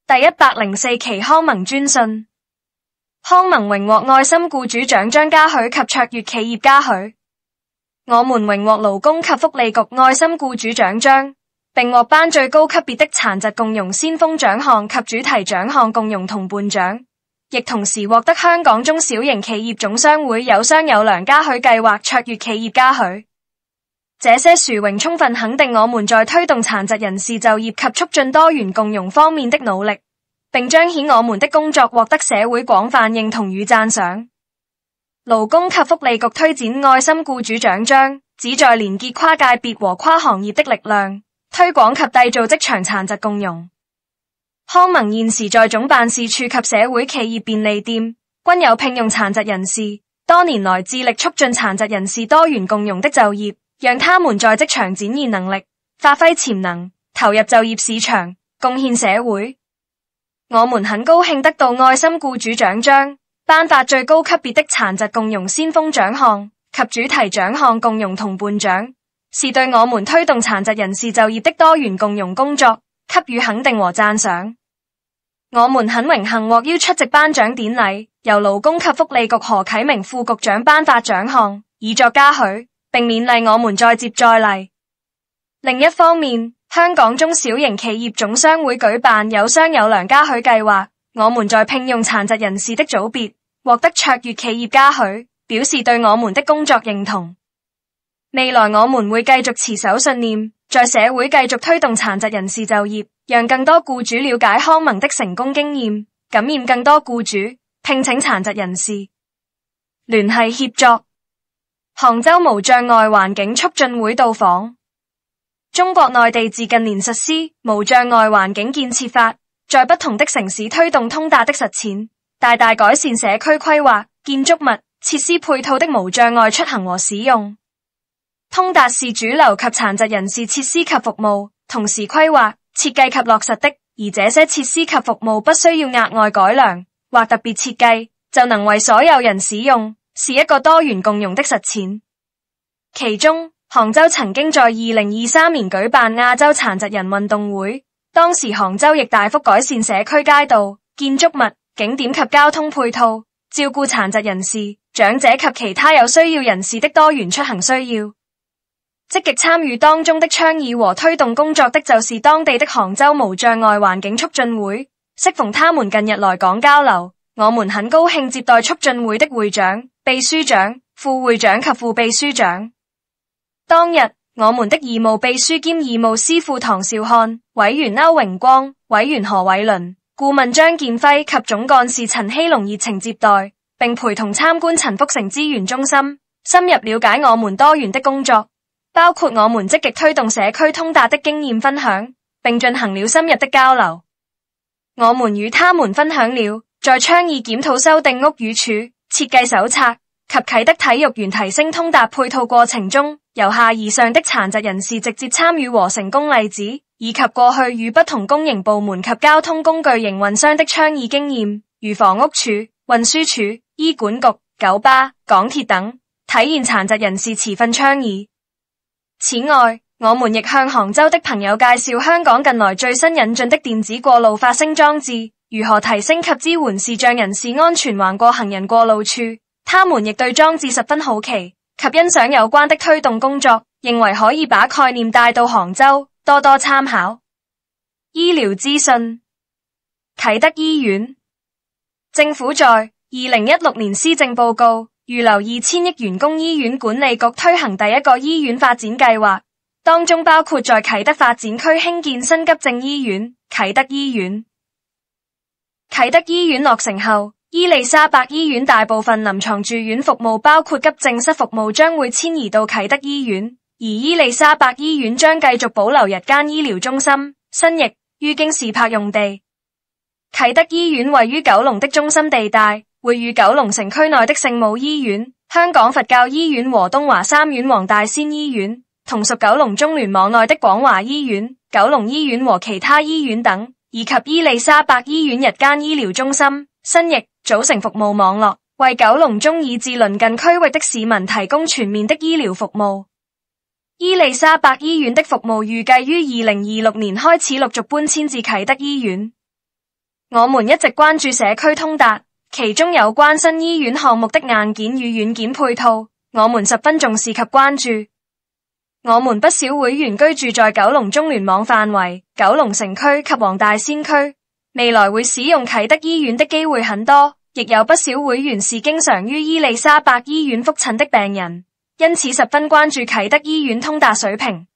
第104期康盟專訊。康盟榮獲愛心僱主獎章嘉許及卓越企業嘉許。我們榮獲勞工及福利局愛心僱主獎章，並獲頒最高級別的殘疾共融先鋒獎項及主題獎項共融同伴獎，亦同時獲得香港中小型企業總商會有商有量嘉許計劃卓越企業嘉許。這些殊榮充分肯定我們在推動殘疾人士就業及促進多元共融方面的努力，並彰顯我們的工作獲得社會廣泛認同與讚賞。勞工及福利局推展愛心僱主獎章，旨在連結跨界別和跨行業的力量，推廣及締造職場殘疾共融。康盟現時在總辦事處及社會企業便利店均有聘用殘疾人士，多年來致力促進殘疾人士多元共融的就業，讓他們在職場展現能力，發揮潛能，投入就業市場，貢獻社會。我們很高興得到愛心僱主獎章，頒發最高級別的殘疾共融先鋒獎項及主題獎項共融同伴獎，是對我們推動殘疾人士就業的多元共融工作給予肯定和讚賞。我們很榮幸獲邀出席頒獎典禮，由勞工及福利局何啟明副局長頒發獎項，以作嘉許，並勉勵我們再接再厲。另一方面，香港中小型企業總商會舉辦有商有量嘉許計劃，我們在聘用殘疾人士的組別獲得卓越企業嘉許，表示對我們的工作認同。未來我們會繼續持守信念，在社會繼續推動殘疾人士就業，讓更多僱主了解康盟的成功經驗，感染更多僱主，聘請殘疾人士。聯繫協作。杭州無障礙環境促進會到訪。中國內地自近年實施無障礙環境建設法，在不同的城市推動通達的實踐，大大改善社區規劃、建築物、設施配套的無障礙出行和使用。通達是主流及殘疾人士設施及服務，同時規劃、設計及落實的，而這些設施及服務不需要額外改良或特別設計，就能為所有人使用，是一個多元共融的實踐。其中，杭州曾經在2023年舉辦亞洲殘疾人運動會，當時杭州亦大幅改善社區街道、建築物、景點及交通配套，照顧殘疾人士、長者及其他有需要人士的多元出行需要。積極參與當中的倡議和推動工作的就是當地的杭州無障礙環境促進會。適逢他們近日來港交流，我們很高興接待促進會的會長、秘書長、副會長及副秘書長。當日，我們的義務秘書兼義務司庫唐兆漢、委員歐榮光、委員何偉倫、顧問張建輝及總幹事陳希龍熱情接待，並陪同參觀陳福成資源中心，深入了解我們多元的工作，包括我們積極推動社區通達的經驗分享，並進行了深入的交流。我們與他們分享了在倡議檢討修訂屋宇署設計手冊及啟德體育園提升通達配套過程中，由下而上的殘疾人士直接參與和成功例子，以及過去與不同公營部門及交通工具營運商的倡議經驗，如房屋署、運輸署、醫管局、九巴、港鐵等，體現殘疾人士持份倡議。此外，我們亦向杭州的朋友介紹香港近來最新引進的電子過路發聲裝置，如何提升及支援視障人士安全橫過行人過路處。他們亦對裝置十分好奇及欣賞有關的推動工作，認為可以把概念帶到杭州，多多參考。醫療資訊。啟德醫院。政府在2016年施政報告預留2000億元供醫院管理局推行第一個醫院發展計劃，當中包括在啟德發展區興建新急症醫院啟德醫院。啟德醫院落成後，伊利沙伯醫院大部分臨床住院服務包括急症室服務將會遷移到啟德醫院，而伊利沙伯醫院將繼續保留日間醫療中心、新翼、於京士柏用地。啟德醫院位於九龍的中心地帶，會與九龍城區內的聖母醫院、香港佛教醫院和東華三院黃大仙醫院，同屬九龍中聯網內的廣華醫院、九龍醫院和其他醫院等，以及伊利沙伯醫院日間醫療中心、新翼組成服務網絡，為九龍中以至鄰近區域的市民提供全面的醫療服務。伊利沙伯醫院的服務預計於2026年開始陸續搬遷至啟德醫院。我們一直關注社區通達，其中有關新醫院項目的硬件與軟件配套，我們十分重視及關注。我們不少會員居住在九龍中聯網範圍、九龍城區及黃大仙區，未來會使用啟德醫院的機會很多，亦有不少會員是經常於伊利沙伯醫院覆診的病人，因此十分關注啟德醫院通達水平。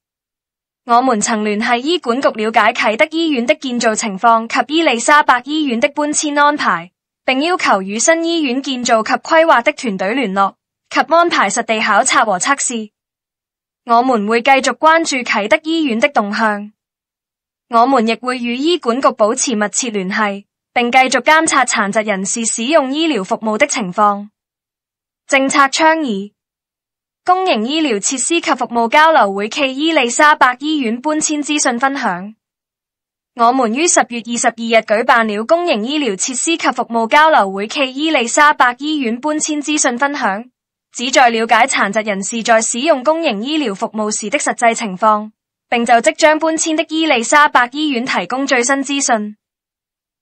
我們曾聯繫醫管局了解啟德醫院的建造情況及伊利沙伯醫院的搬遷安排，並要求與新醫院建造及規劃的團隊聯絡及安排實地考察和測試。我們會繼續關注啟德醫院的動向，我們亦會與醫管局保持密切聯繫，並繼續監察殘疾人士使用醫療服務的情況。政策倡議：公營醫療設施及服務交流會暨伊利沙伯醫院搬遷資訊分享。我們於10月22日舉辦了公營醫療設施及服務交流會暨伊利沙伯醫院搬遷資訊分享，旨在了解殘疾人士在使用公營醫療服務時的實際情況，並就即將搬遷的伊利沙伯醫院提供最新資訊。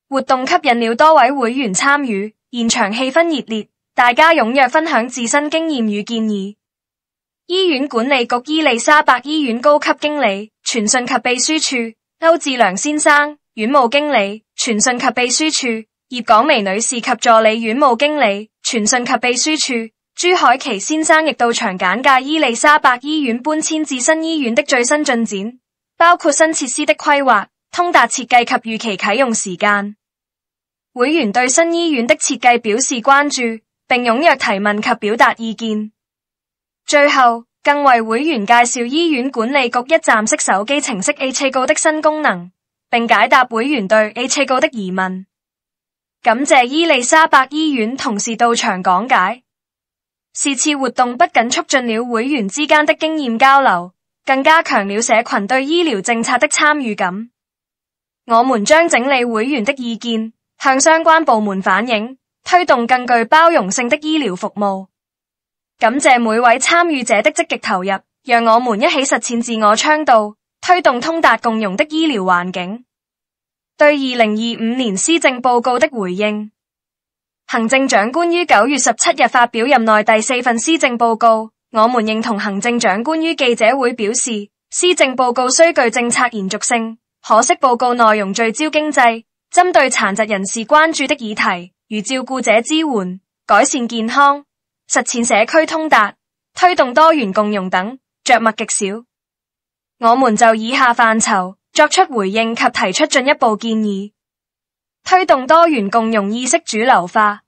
活動吸引了多位會員參與，現場氣氛熱烈，大家踴躍分享自身經驗與建議。醫院管理局伊利沙伯醫院高級經理、傳訊及秘書處歐志良先生、院務經理、傳訊及秘書處葉廣薇女士及助理院務經理、傳訊及秘書處朱海琪先生亦到場簡介伊利沙伯醫院搬遷至新醫院的最新進展，包括新設施的規劃、通達設計及預期啟用時間。會員對新醫院的設計表示關注，並踴躍提問及表達意見。最後，更為會員介紹醫院管理局一站式手機程式 HAGO 的新功能，並解答會員對 HAGO 的疑問。感謝伊利沙伯醫院同事到場講解。是次活動不僅促進了會員之間的經驗交流，更加強了社群對醫療政策的參與感。我們將整理會員的意見，向相關部門反映，推動更具包容性的醫療服務。感謝每位參與者的積極投入，讓我們一起實踐自我倡導，推動通達共融的醫療環境。對2025年施政報告的回應。行政長官於9月17日發表任內第4份施政報告，我們認同行政長官於記者會表示，施政報告雖具政策延續性，可惜報告內容聚焦經濟，針對殘疾人士關注的議題，如照顧者支援、改善健康、實踐社區通達、推動多元共融等，着墨極少。我們就以下範疇作出回應及提出進一步建議。推動多元共融意識主流化。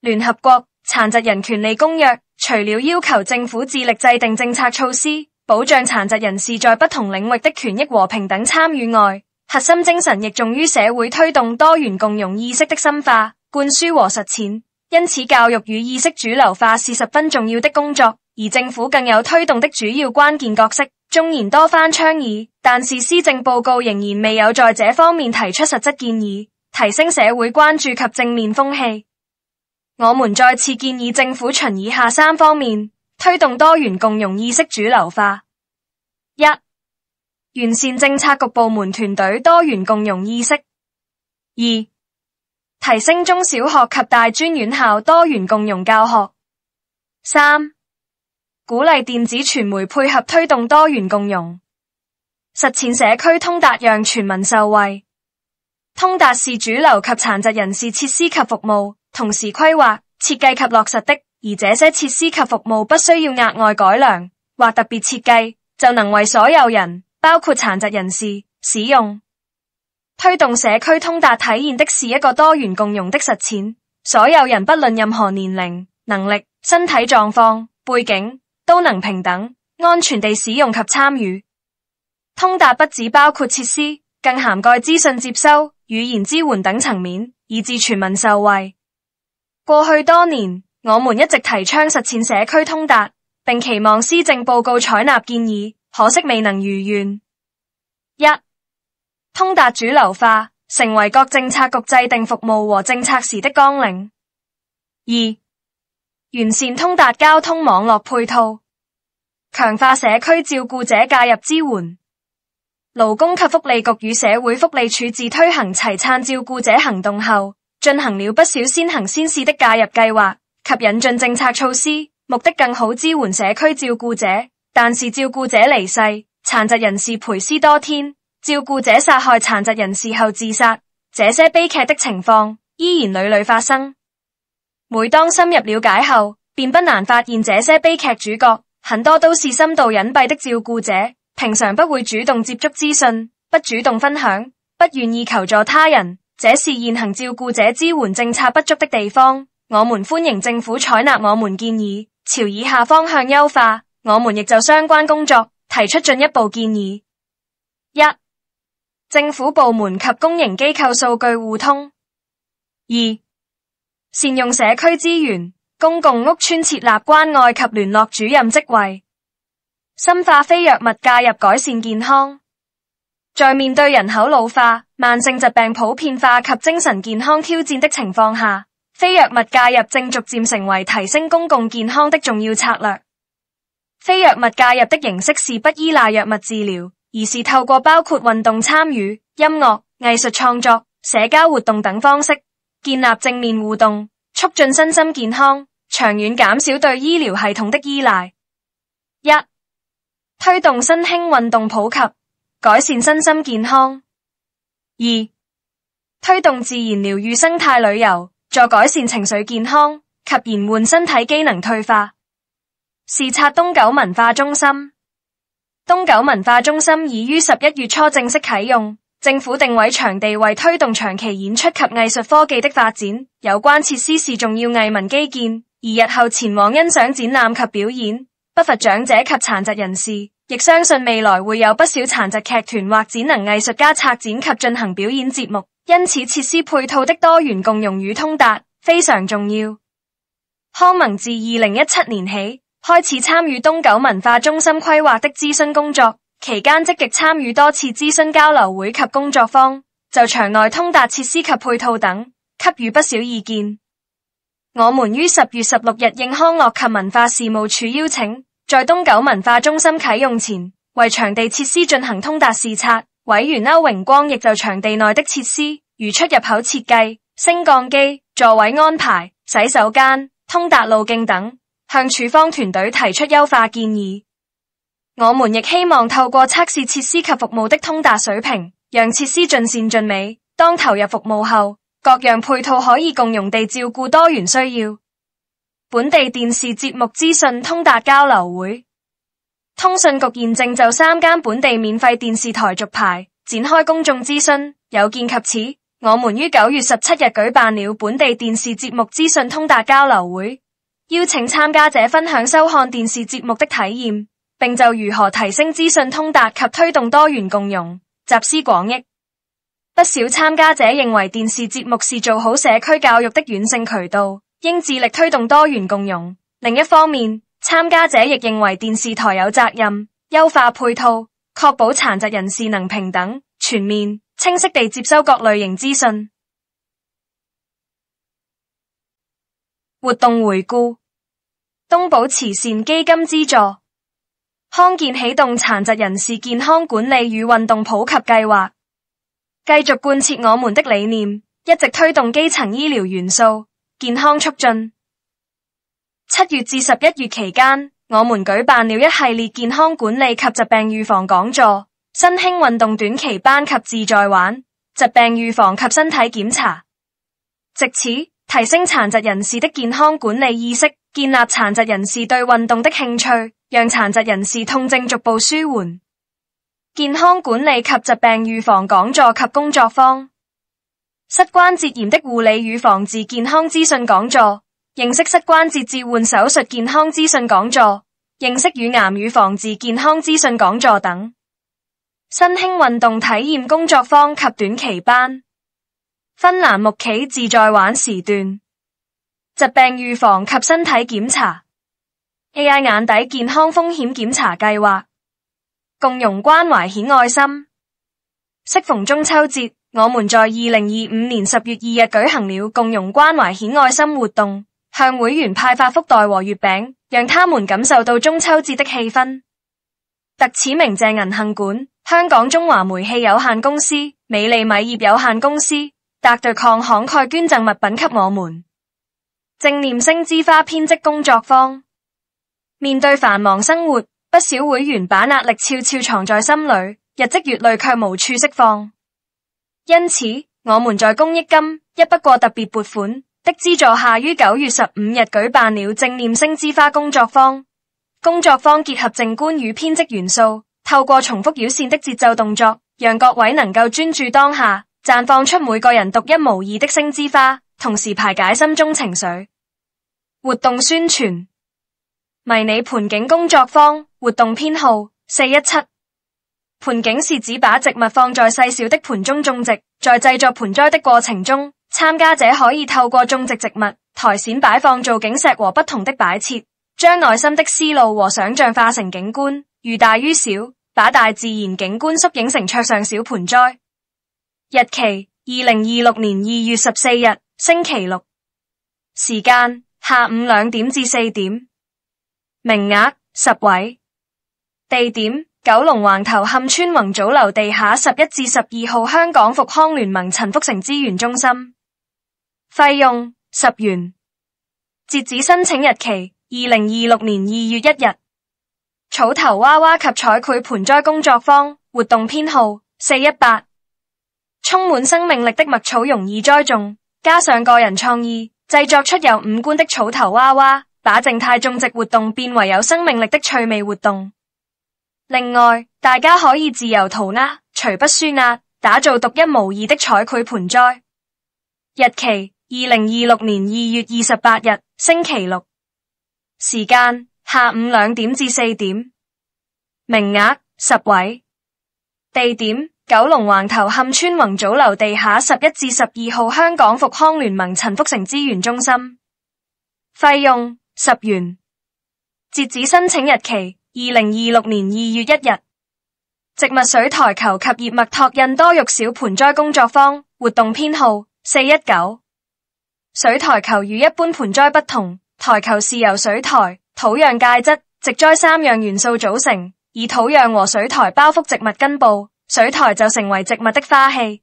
聯合國殘疾人權利公約除了要求政府致力制定政策措施，保障殘疾人士在不同領域的權益和平等參與外，核心精神亦重於社會推動多元共融意識的深化、灌輸和實踐。因此，教育與意識主流化是十分重要的工作，而政府更有推動的主要關鍵角色。縱然多番倡議，但是施政報告仍然未有在這方面提出實質建議，提升社會關注及正面風氣。我們再次建議政府循以下3方面推動多元共融意識主流化： 1. 完善政策局部門團隊多元共融意識； 2. 提升中小學及大專院校多元共融教學； 3. 鼓勵電子傳媒配合推動多元共融，實踐社區通達，讓全民受惠。通達是主流及殘疾人士設施及服務，同時規劃、設計及落實的，而這些設施及服務不需要額外改良或特別設計，就能為所有人，包括殘疾人士，使用。推動社區通達體現的是一個多元共融的實踐，所有人不論任何年齡、能力、身體狀況、背景，都能平等、安全地使用及參與。通達不只包括設施，更涵蓋資訊接收、語言支援等層面，以致全民受惠。過去多年，我們一直提倡實踐社區通達，並期望施政報告採納建議，可惜未能如願。1. 通達主流化，成為各政策局制定服務和政策時的綱領。 2. 完善通達交通網絡配套，強化社區照顧者介入支援。勞工及福利局與社會福利署自推行齊撐照顧者行動後，進行了不少先行先試的介入計劃及引進政策措施，目的更好支援社區照顧者。但是照顧者離世，殘疾人士陪屍多天，照顧者殺害殘疾人士後自殺，這些悲劇的情況依然屢屢發生。每當深入了解後，便不難發現這些悲劇主角很多都是深度隱蔽的照顧者，平常不會主動接觸資訊，不主動分享，不願意求助他人，這是現行照顧者支援政策不足的地方。我們歡迎政府採納我們建議，朝以下方向優化。我們亦就相關工作提出進一步建議：一、政府部門及公營機構數據互通；二、善用社區資源，公共屋邨設立關愛及聯絡主任職位，深化非藥物介入改善健康。在面對人口老化、慢性疾病普遍化及精神健康挑戰的情況下，非藥物介入正逐漸成為提升公共健康的重要策略。非藥物介入的形式是不依賴藥物治療，而是透過包括運動參與、音樂、藝術創作、社交活動等方式，建立正面互動，促進身心健康，長遠減少對醫療系統的依賴。一、推動新興運動普及，改善身心健康。二、推動自然療癒生態旅遊，助改善情緒健康及延緩身體機能退化。視察東九文化中心。東九文化中心已於11月初正式啟用，政府定位場地為推動長期演出及藝術科技的發展，有關設施是重要藝文基建，而日後前往欣賞展覽及表演，不乏長者及殘疾人士，亦相信未來會有不少殘疾劇團或展能藝術家策展及進行表演節目，因此設施配套的多元共融與通達非常重要。康盟自2017年起開始參與東九文化中心規劃的諮詢工作，期間積極參與多次諮詢交流會及工作坊，就場內通達設施及配套等給予不少意見。我們於10月16日應康樂及文化事務署邀請，在東九文化中心啟用前，為場地設施進行通達視察。委員歐榮光亦就場地內的設施，如出入口設計、升降機、座位安排、洗手間、通達路徑等，向處方團隊提出優化建議。我們亦希望透過測試設施及服務的通達水平，讓設施盡善盡美。當投入服務後，各樣配套可以共融地照顧多元需要。本地電視節目資訊通達交流會。通訊局現正就3間本地免費電視台續牌展開公眾諮詢，有見及此，我們於9月17日舉辦了本地電視節目資訊通達交流會，邀請參加者分享收看電視節目的體驗，並就如何提升資訊通達及推動多元共融集思廣益。不少參加者認為電視節目是做好社區教育的軟性渠道，應致力推動多元共融。另一方面，參加者亦認為電視台有責任優化配套，確保殘疾人士能平等、全面、清晰地接收各類型資訊。活動回顧：東寶慈善基金資助康健啟動殘疾人士健康管理與運動普及計劃，繼續貫徹我們的理念，一直推動基層醫療元素健康促進。7月至11月期間，我們舉辦了一系列健康管理及疾病預防講座、新興運動短期班及自在玩、疾病預防及身體檢查，藉此提升殘疾人士的健康管理意識，建立殘疾人士對運動的興趣，讓殘疾人士痛症逐步舒緩。健康管理及疾病預防講座及工作坊，膝關節炎的護理與防治健康資訊講座，認識膝關節置換手術健康資訊講座，認識乳癌與防治健康資訊講座等。新興運動體驗工作坊及短期班，分欄目企自在玩時段，疾病預防及身體檢查 ，AI 眼底健康風險檢查計劃，共融關懷顯愛心。適逢中秋節，我們在2025年10月2日舉行了共融關懷顯愛心活動，向會員派發福袋和月餅，讓他們感受到中秋節的氣氛。特此鳴謝銀行館、香港中華煤氣有限公司、美利米業有限公司、Dr. Kong 慷慨捐贈物品給我們。正念星之花編織工作坊。面對繁忙生活，不少會員把壓力悄悄藏在心裏，日積月累卻無處釋放。因此，我們在公益金一筆過特別撥款的資助下，於9月15日舉辦了正念星之花工作坊。工作坊結合靜觀與編織元素，透過重複繞線的節奏動作，讓各位能夠專注當下，綻放出每個人獨一無二的星之花，同時排解心中情緒。活動宣傳：迷你盆景工作坊，活動編號417。盆景是指把植物放在細小的盆中種植，在製作盆栽的過程中，參加者可以透過種植植物、苔蘚擺放造景石和不同的擺設，將內心的思路和想象化成景觀，寓大於小，把大自然景觀縮影成桌上小盆栽。日期：2026年2月14日，星期六。時間：下午2點至4點。名額10位。地點：九龍橫頭磡村宏祖樓地下11至12號香港復康聯盟陳福成資源中心。費用10元。截止申請日期：2026年2月1日。草頭娃娃及彩繪盆栽工作坊，活動編號418。充滿生命力的麥草容易栽種，加上個人創意，製作出有五官的草頭娃娃，把靜態種植活動變為有生命力的趣味活動。另外，大家可以自由塗鴉、隨筆書壓，打造獨一無二的彩繪盆栽。日期：2026年2月28日，星期六。時間：下午2點至4點。名額10位。地點：九龍橫頭磡村宏祖樓地下11至12號香港復康聯盟陳福成資源中心。費用10元。截止申請日期：2026年2月1日。植物水苔球及葉脈拓印多肉小盆栽工作坊，活動編號419。水苔球與一般盆栽不同，苔球是由水苔、土壤介質、植栽3樣元素組成，以土壤和水苔包覆植物根部，水苔就成為植物的花器。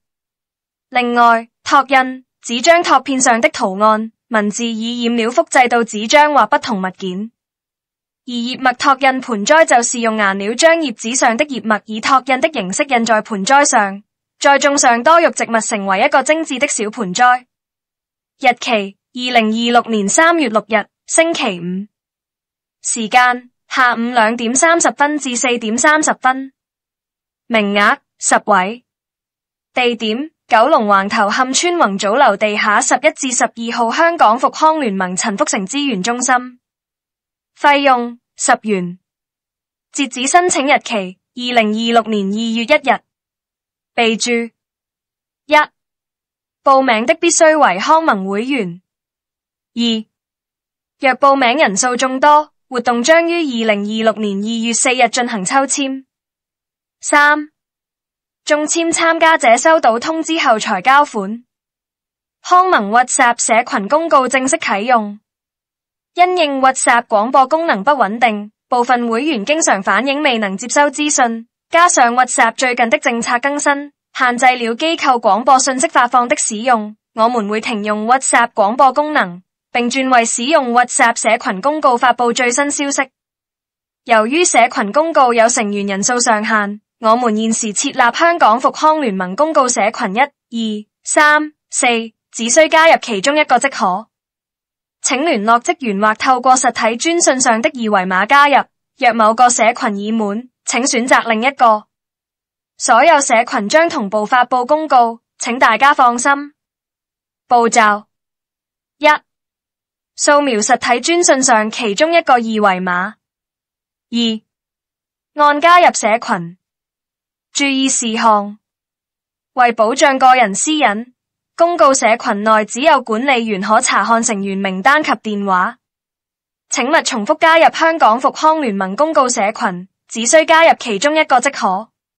另外，拓印紙張拓片上的圖案、文字以染料複製到紙張或不同物件。而葉脈拓印盆栽就是用顏料將葉子上的葉脈以拓印的形式印在盆栽上，再種上多肉植物成為一個精緻的小盆栽。日期：2026年3月6日，星期五。時間：下午2點30分至4點30分。名額10位。地點：九龍橫頭磡村宏祖樓地下11至12號香港復康聯盟陳福成資源中心。費用10元。截止申請日期：2026年2月1日。備註：1. 報名的必須為康盟會員。2. 若報名人數眾多，活動將於2026年2月4日進行抽籤。3. 中籤參加者收到通知後才交款。康盟 WhatsApp 社群公告正式啟用。因應 WhatsApp 廣播功能不穩定，部分會員經常反映未能接收資訊，加上 WhatsApp 最近的政策更新，限制了機構廣播信息發放的使用，我們會停用 WhatsApp 廣播功能，並轉為使用 WhatsApp 社群公告發布最新消息。由於社群公告有成員人數上限，我們現時設立香港復康聯盟公告社群1、2、3、4，只需加入其中一個即可。請聯絡職員或透過實體專訊上的二維碼加入，若某個社群已滿，請選擇另一個。所有社群將同步發布公告，請大家放心。步驟：1. 掃描實體專訊上其中一個二維碼。2. 按加入社群。注意事項：為保障個人私隱，公告社群內只有管理員可查看成員名單及電話。請勿重複加入香港復康聯盟公告社群，只需加入其中一個即可。